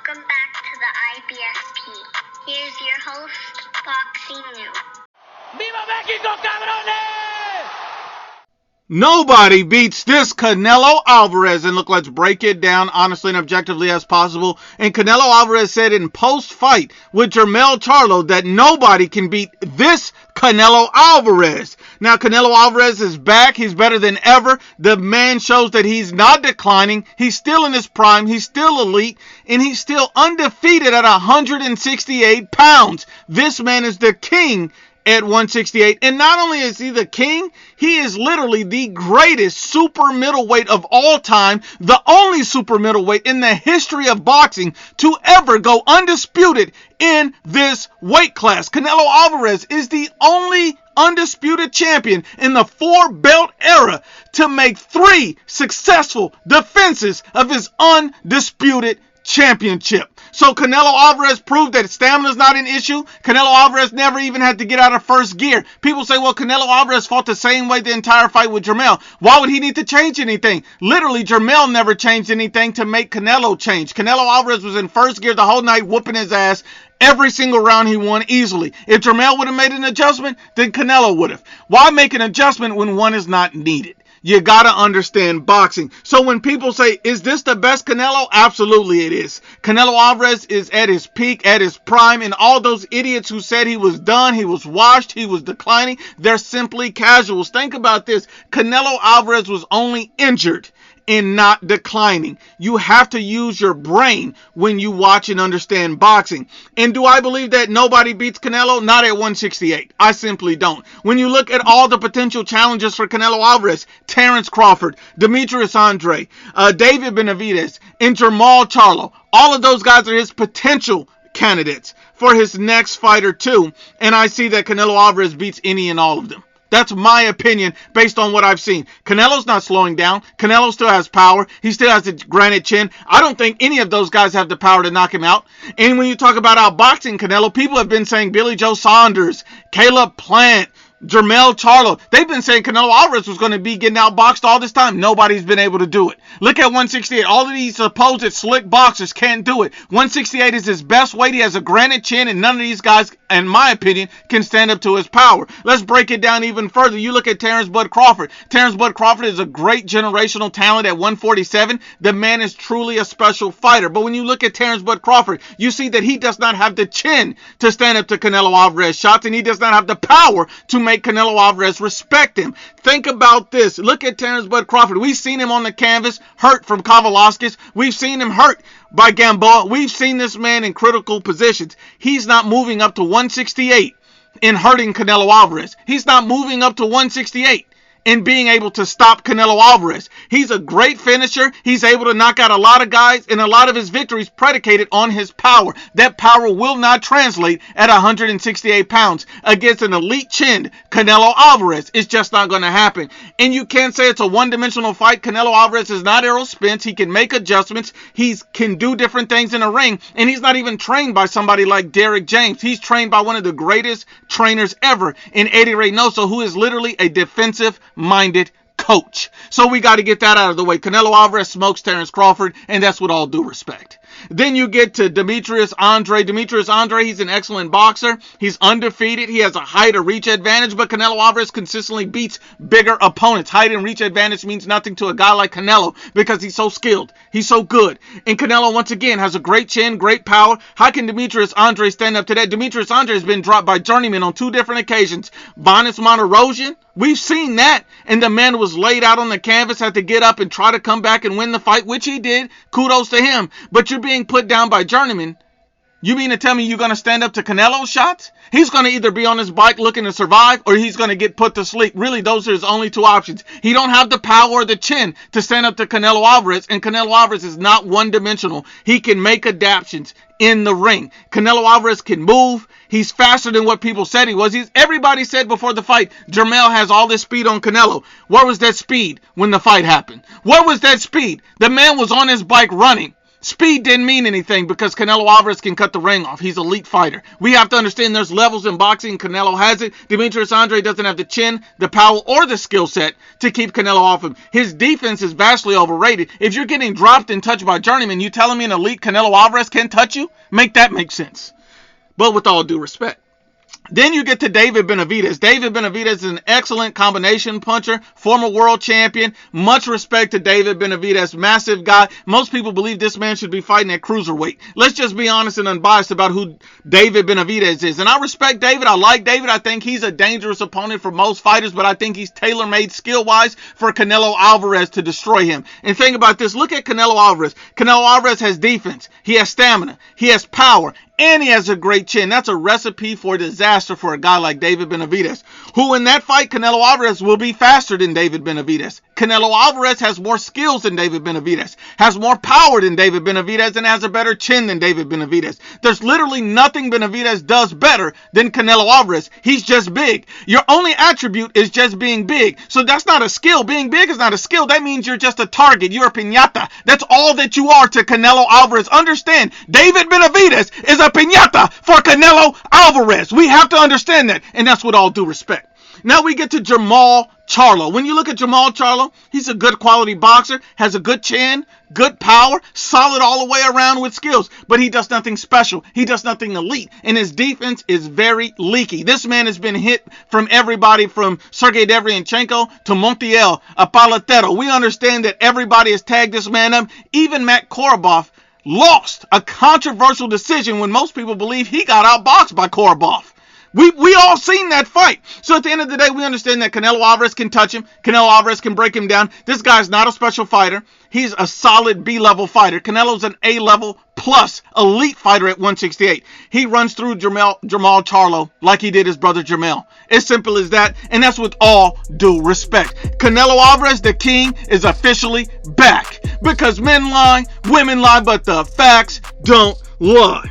Welcome back to the IBFP. Here's your host, Boxing New. ¡Viva México, cabrones! Nobody beats this Canelo Alvarez. And look, let's break it down honestly and objectively as possible. And Canelo Alvarez said in post-fight with Jermall Charlo that nobody can beat this Canelo Alvarez. Now, Canelo Alvarez is back. He's better than ever. The man shows that he's not declining. He's still in his prime. He's still elite. And he's still undefeated at 168 pounds. This man is the king at 168. And not only is he the king, he is literally the greatest super middleweight of all time, the only super middleweight in the history of boxing to ever go undisputed in this weight class. Canelo Alvarez is the only undisputed champion in the four-belt era to make 3 successful defenses of his undisputed championship. So Canelo Alvarez proved that stamina is not an issue. Canelo Alvarez never even had to get out of first gear. People say, well, Canelo Alvarez fought the same way the entire fight with Jermall. Why would he need to change anything? Literally, Jermall never changed anything to make Canelo change. Canelo Alvarez was in first gear the whole night, whooping his ass. Every single round he won easily. If Jermall would have made an adjustment, then Canelo would have. Why make an adjustment when one is not needed? You gotta understand boxing. So when people say, is this the best Canelo? Absolutely it is. Canelo Alvarez is at his peak, at his prime, and all those idiots who said he was done, he was washed, he was declining, they're simply casuals. Think about this. Canelo Alvarez was only injured and not declining. You have to use your brain when you watch and understand boxing. And do I believe that nobody beats Canelo? Not at 168. I simply don't. When you look at all the potential challenges for Canelo Alvarez, Terence Crawford, Demetrius Andrade, David Benavidez, and Jermall Charlo, all of those guys are his potential candidates for his next fight or two. And I see that Canelo Alvarez beats any and all of them. That's my opinion based on what I've seen. Canelo's not slowing down. Canelo still has power. He still has the granite chin. I don't think any of those guys have the power to knock him out. And when you talk about outboxing Canelo, people have been saying Billy Joe Saunders, Caleb Plant, Jermall Charlo. They've been saying Canelo Alvarez was going to be getting outboxed all this time. Nobody's been able to do it. Look at 168. All of these supposed slick boxers can't do it. 168 is his best weight. He has a granite chin, and none of these guys, in my opinion, can stand up to his power. Let's break it down even further. You look at Terence Bud Crawford. Terence Bud Crawford is a great generational talent at 147. The man is truly a special fighter. But when you look at Terence Bud Crawford, you see that he does not have the chin to stand up to Canelo Alvarez shots, and he does not have the power to make Canelo Alvarez respect him. Think about this. Look at Terence Bud Crawford. We've seen him on the canvas hurt from Kavaliauskas. We've seen him hurt by Gamboa. We've seen this man in critical positions. He's not moving up to 168 in hurting Canelo Alvarez. He's not moving up to 168 in being able to stop Canelo Alvarez. He's a great finisher. He's able to knock out a lot of guys, and a lot of his victories predicated on his power. That power will not translate at 168 pounds against an elite-chinned Canelo Alvarez. It's just not going to happen. And you can't say it's a one-dimensional fight. Canelo Alvarez is not Errol Spence. He can make adjustments. He can do different things in the ring, and he's not even trained by somebody like Derrick James. He's trained by one of the greatest trainers ever in Eddie Reynoso, who is literally a defensive-minded coach. So we got to get that out of the way. Canelo Alvarez smokes Terence Crawford, and that's with all due respect. Then you get to Demetrius Andrade. Demetrius Andrade, he's an excellent boxer. He's undefeated. He has a height or reach advantage, but Canelo Alvarez consistently beats bigger opponents. Height and reach advantage means nothing to a guy like Canelo because he's so skilled. He's so good. And Canelo, once again, has a great chin, great power. How can Demetrius Andrade stand up to that? Demetrius Andrade has been dropped by journeyman on 2 different occasions. Vanes Monterosian, we've seen that. And the man was laid out on the canvas, had to get up and try to come back and win the fight, which he did. Kudos to him. But you're being put down by journeyman. You mean to tell me you're going to stand up to Canelo's shots? He's going to either be on his bike looking to survive, or he's going to get put to sleep. Really, those are his only 2 options. He don't have the power or the chin to stand up to Canelo Alvarez, and Canelo Alvarez is not one-dimensional. He can make adaptations in the ring. Canelo Alvarez can move. He's faster than what people said he was. Everybody said before the fight, Jermall has all this speed on Canelo. Where was that speed when the fight happened? Where was that speed? The man was on his bike running. Speed didn't mean anything because Canelo Alvarez can cut the ring off. He's an elite fighter. We have to understand there's levels in boxing. Canelo has it. Demetrius Andrade doesn't have the chin, the power, or the skill set to keep Canelo off him. His defense is vastly overrated. If you're getting dropped and touched by journeyman, you telling me an elite Canelo Alvarez can't touch you? Make that make sense. But with all due respect. Then you get to David Benavidez. David Benavidez is an excellent combination puncher, former world champion. Much respect to David Benavidez, massive guy. Most people believe this man should be fighting at cruiserweight. Let's just be honest and unbiased about who David Benavidez is. And I respect David. I like David. I think he's a dangerous opponent for most fighters, but I think he's tailor-made skill-wise for Canelo Alvarez to destroy him. And think about this. Look at Canelo Alvarez. Canelo Alvarez has defense. He has stamina. He has power. And he has a great chin. That's a recipe for disaster for a guy like David Benavidez, who in that fight, Canelo Alvarez will be faster than David Benavidez. Canelo Alvarez has more skills than David Benavidez, has more power than David Benavidez, and has a better chin than David Benavidez. There's literally nothing Benavidez does better than Canelo Alvarez. He's just big. Your only attribute is just being big. So that's not a skill. Being big is not a skill. That means you're just a target. You're a piñata. That's all that you are to Canelo Alvarez. Understand, David Benavidez is a piñata for Canelo Alvarez. We have to understand that, and that's with all due respect. Now we get to Jermall Charlo. When you look at Jermall Charlo, he's a good quality boxer, has a good chin, good power, solid all the way around with skills, but he does nothing special. He does nothing elite, and his defense is very leaky. This man has been hit from everybody from Sergey Devryanchenko to Montiel, a Palatero. We understand that everybody has tagged this man up. Even Matt Korobov lost a controversial decision when most people believe he got outboxed by Korobov. We all seen that fight. So at the end of the day, we understand that Canelo Alvarez can touch him. Canelo Alvarez can break him down. This guy's not a special fighter. He's a solid B-level fighter. Canelo's an A-level plus elite fighter at 168. He runs through Jermall Charlo like he did his brother Jermall. As simple as that, and that's with all due respect. Canelo Alvarez, the king, is officially back. Because men lie, women lie, but the facts don't lie.